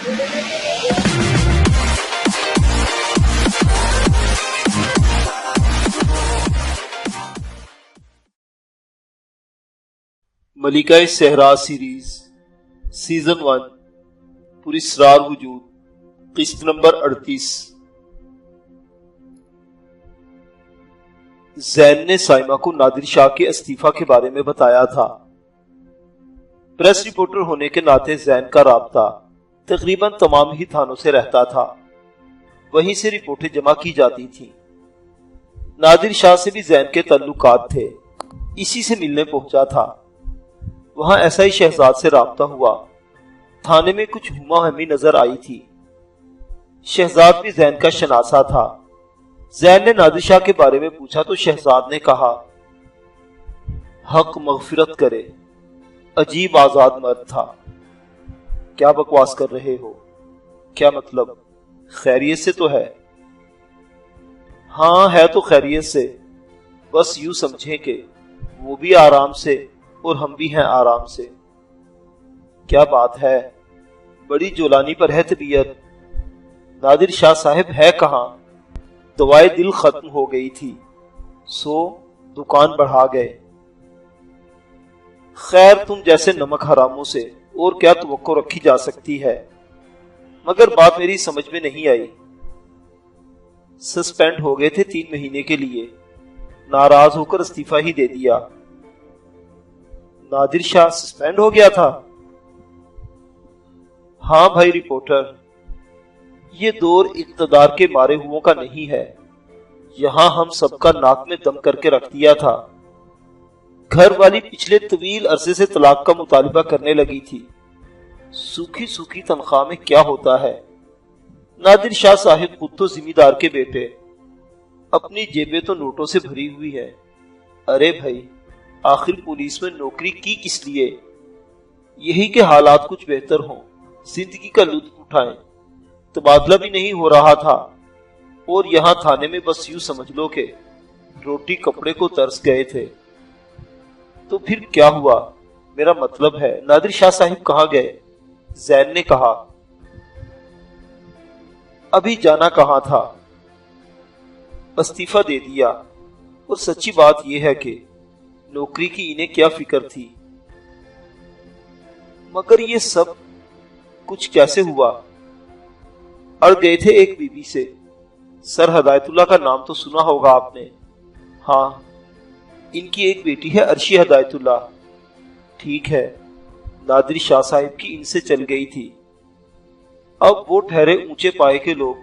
ملکہ صحرا series season 1 پراسرار وجود قسط نمبر 38۔ زین نے سائمہ کو نادر شاہ کے استعفیٰ کے بارے میں بتایا تھا۔ پریس رپورٹر ہونے کے ناطے زین کا رابطہ تقریباً تمام ہی تھانوں سے رہتا تھا، وہیں سے رپورٹیں جمع کی جاتی تھیں۔ نادر شاہ سے بھی زین کے تعلقات تھے، اسی سے ملنے پہنچا تھا۔ وہاں ایسا ہی شہزاد سے رابطہ ہوا۔ تھانے میں کچھ ہما ہمی نظر آئی تھی۔ شہزاد بھی زین کا شناسا تھا۔ زین نے نادر شاہ کے بارے میں پوچھا تو شہزاد نے کہا، حق مغفرت کرے، عجیب آزاد مرد تھا۔ کیا بکواس کر رہے ہو؟ کیا مطلب؟ خیریت سے تو ہے؟ ہاں ہے تو خیریت سے، بس یوں سمجھیں کہ وہ بھی آرام سے اور ہم بھی ہیں آرام سے۔ کیا بات ہے، بڑی جولانی پر ہے طبیعت۔ نادر شاہ صاحب ہے کہاں؟ دوائے دل ختم ہو گئی تھی، سو دکان بڑھا گئے۔ خیر تم جیسے نمک حراموں سے اور کیا توقع رکھی جا سکتی ہے، مگر بات میری سمجھ میں نہیں آئی۔ سسپینڈ ہو گئے تھے 3 مہینے کے لیے، ناراض ہو کر استعفیٰ ہی دے دیا۔ نادر شاہ سسپینڈ ہو گیا تھا؟ ہاں بھائی رپورٹر، یہ دور اقتدار کے مارے ہوں کا نہیں ہے۔ یہاں ہم سب کا ناک میں دم کر کے رکھ دیا تھا۔ گھر والی پچھلے طویل عرصے سے طلاق کا مطالبہ کرنے لگی تھی۔ سوکھی سوکھی تنخواہ میں کیا ہوتا ہے؟ نادر شاہ صاحب خود تو ذمہ دار کے بیٹے، اپنی جیبیں تو نوٹوں سے بھری ہوئی ہے۔ ارے بھائی، آخر پولیس میں نوکری کی کس لیے؟ یہی کہ حالات کچھ بہتر ہوں، زندگی کا لطف اٹھائیں۔ تبادلہ بھی نہیں ہو رہا تھا، اور یہاں تھانے میں بس یوں سمجھ لو کہ روٹی کپڑے کو ترس گئے تھے۔ تو پھر کیا ہوا؟ میرا مطلب ہے نادر شاہ صاحب کہاں گئے؟ زین نے کہا۔ ابھی جانا کہاں تھا، استعفیٰ دے دیا۔ اور سچی بات یہ ہے کہ نوکری کی انہیں کیا فکر تھی۔ مگر یہ سب کچھ کیسے ہوا؟ اڑ گئے تھے ایک بی بی سے، سر ہدایت اللہ کا نام تو سنا ہوگا آپ نے۔ ہاں، ان کی ایک بیٹی ہے عرشی ہدایت اللہ۔ ٹھیک ہے، نادر شاہ صاحب کی ان سے چل گئی تھی۔ اب وہ ٹھہرے اونچے پائے کے لوگ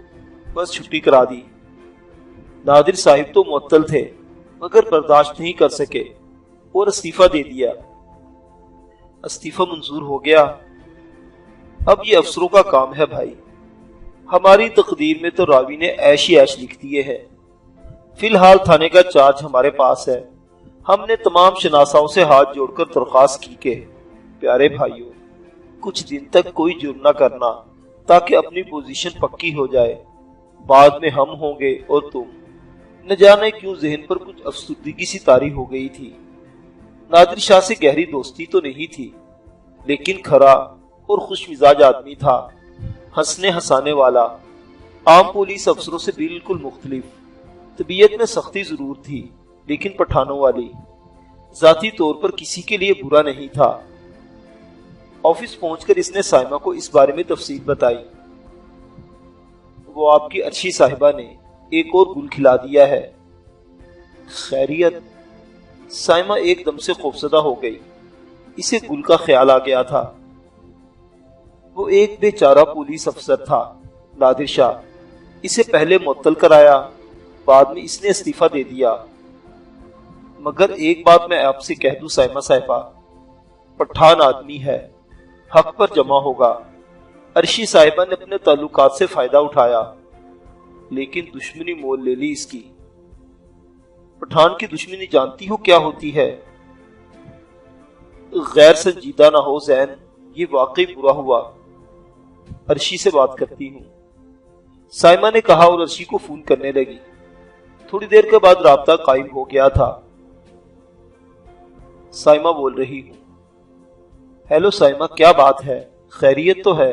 بس چھٹی کرا دی۔ نادر صاحب تو معطل تھے، مگر برداشت نہیں کر سکے اور استعفیٰ دے دیا۔ استعفیٰ منظور ہو گیا۔ اب یہ افسروں کا کام ہے بھائی، ہماری تقدیر میں تو راوی نے عیش ہی عیش لکھ دیے ہے۔ فی الحال تھانے کا چارج ہمارے پاس ہے۔ ہم نے تمام شناساؤں سے ہاتھ جوڑ کر درخواست کی کہ پیارے بھائیوں، کچھ دن تک کوئی جرم نہ کرنا، تاکہ اپنی پوزیشن پکی ہو جائے۔ بعد میں ہم ہوں گے اور تم۔ نہ جانے کیوں ذہن پر کچھ افسردگی سی طاری ہو گئی تھی۔ نادر شاہ سے گہری دوستی تو نہیں تھی، لیکن کھرا اور خوش مزاج آدمی تھا، ہنسنے ہنسانے والا، عام پولیس افسروں سے بالکل مختلف۔ طبیعت میں سختی ضرور تھی، لیکن پٹھانوں والی۔ ذاتی طور پر کسی کے لیے برا نہیں تھا۔ آفس پہنچ کر اس نے سائمہ کو اس بارے میں تفصیل بتائی۔ وہ آپ کی عرشی صاحبہ نے ایک اور گل کھلا دیا ہے۔ خیریت؟ سائمہ ایک دم سے خوفزدہ ہو گئی۔ اسے گل کا خیال آ گیا تھا۔ وہ ایک بیچارہ پولیس افسر تھا، نادر شاہ۔ اسے پہلے معطل کرایا، بعد میں اس نے استعفیٰ دے دیا۔ مگر ایک بات میں آپ سے کہہ دوں سائمہ صاحبہ، پٹھان آدمی ہے، حق پر جمع ہوگا۔ عرشی صاحبہ نے اپنے تعلقات سے فائدہ اٹھایا، لیکن دشمنی مول لے لی اس کی۔ پٹھان کی دشمنی جانتی ہو کیا ہوتی ہے؟ غیر سنجیدہ نہ ہو زین، یہ واقعی برا ہوا۔ عرشی سے بات کرتی ہوں، سائمہ نے کہا اور عرشی کو فون کرنے لگی۔ تھوڑی دیر کے بعد رابطہ قائم ہو گیا تھا۔ سائمہ بول رہی ہوں۔ ہیلو سائمہ، کیا بات ہے؟ خیریت تو ہے؟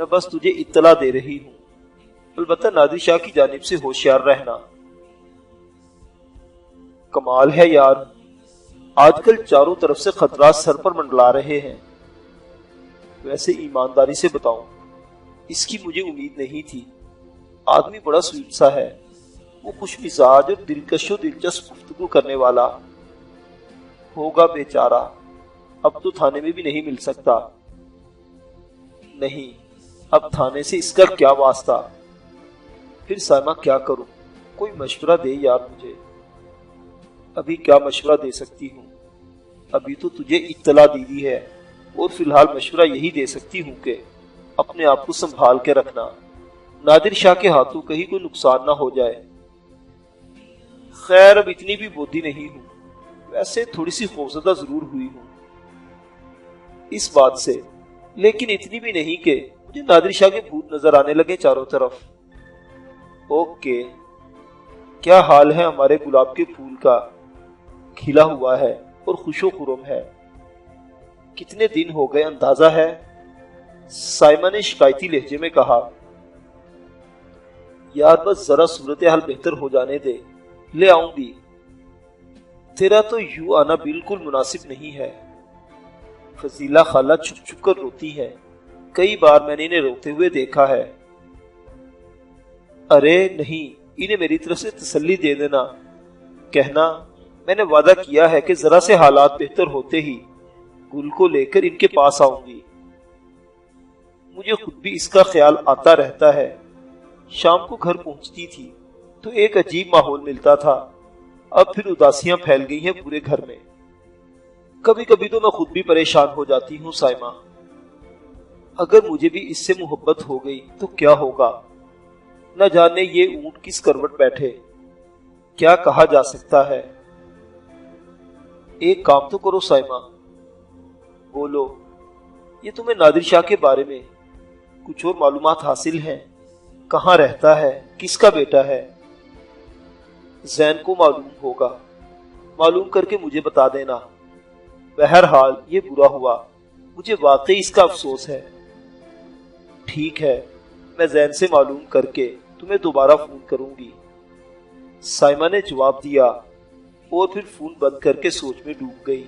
میں بس تجھے اطلاع دے رہی ہوں، البتہ نادر شاہ کی جانب سے ہوشیار رہنا۔ کمال ہے یار، آج کل چاروں طرف سے خطرات سر پر منڈلا رہے ہیں۔ ویسے ایمانداری سے بتاؤں، اس کی مجھے امید نہیں تھی۔ آدمی بڑا سویٹ سا ہے، وہ خوش مزاج اور دلکش و دلچسپ گفتگو کرنے والا ہوگا بیچارہ۔ اب تو تھانے میں بھی نہیں مل سکتا۔ نہیں، اب تھانے سے اس کا کیا واسطہ؟ پھر سائمہ کیا کروں؟ کوئی مشورہ دے یار مجھے۔ ابھی کیا مشورہ دے سکتی ہوں؟ ابھی تو تجھے اطلاع دی ہے، اور فی الحال مشورہ یہی دے سکتی ہوں کہ اپنے آپ کو سنبھال کے رکھنا، نادر شاہ کے ہاتھوں کہیں کوئی نقصان نہ ہو جائے۔ خیر اب اتنی بھی بودھی نہیں ہوں، ویسے تھوڑی سی خوفزدہ ضرور ہوئی ہوں اس بات سے، لیکن اتنی بھی نہیں کہ مجھے نادر شاہ کے بھوت نظر آنے لگے چاروں طرف۔ اوکے، کیا حال ہے ہمارے گلاب کے پھول کا؟ کھلا ہوا ہے اور خوش و خرم ہے۔ کتنے دن ہو گئے اندازہ ہے؟ سائمہ نے شکایتی لہجے میں کہا۔ یار بس ذرا صورتحال بہتر ہو جانے دے، لے آؤں گی۔ تیرا تو یوں آنا بالکل مناسب نہیں ہے۔ فضیلہ خالہ چھپ چھپ کر روتی ہے، کئی بار میں نے انہیں روتے ہوئے دیکھا ہے۔ ارے نہیں، انہیں میری طرف سے تسلی دے دینا، کہنا میں نے وعدہ کیا ہے کہ ذرا سے حالات بہتر ہوتے ہی گل کو لے کر ان کے پاس آؤں گی۔ مجھے خود بھی اس کا خیال آتا رہتا ہے۔ شام کو گھر پہنچتی تھی تو ایک عجیب ماحول ملتا تھا، اب پھر اداسیاں پھیل گئی ہیں پورے گھر میں۔ کبھی کبھی تو میں خود بھی پریشان ہو جاتی ہوں سائمہ، اگر مجھے بھی اس سے محبت ہو گئی تو کیا ہوگا؟ نہ جانے یہ اونٹ کس کروٹ بیٹھے، کیا کہا جا سکتا ہے۔ ایک کام تو کرو سائمہ، بولو، یہ تمہیں نادر شاہ کے بارے میں کچھ اور معلومات حاصل ہیں؟ کہاں رہتا ہے؟ کس کا بیٹا ہے؟ زین کو معلوم ہوگا، معلوم کر کے مجھے بتا دینا۔ بہرحال یہ برا ہوا، مجھے واقعی اس کا افسوس ہے۔ ٹھیک ہے، میں زین سے معلوم کر کے تمہیں دوبارہ فون کروں گی۔ سائمہ نے جواب دیا اور پھر فون بند کر کے سوچ میں ڈوب گئی۔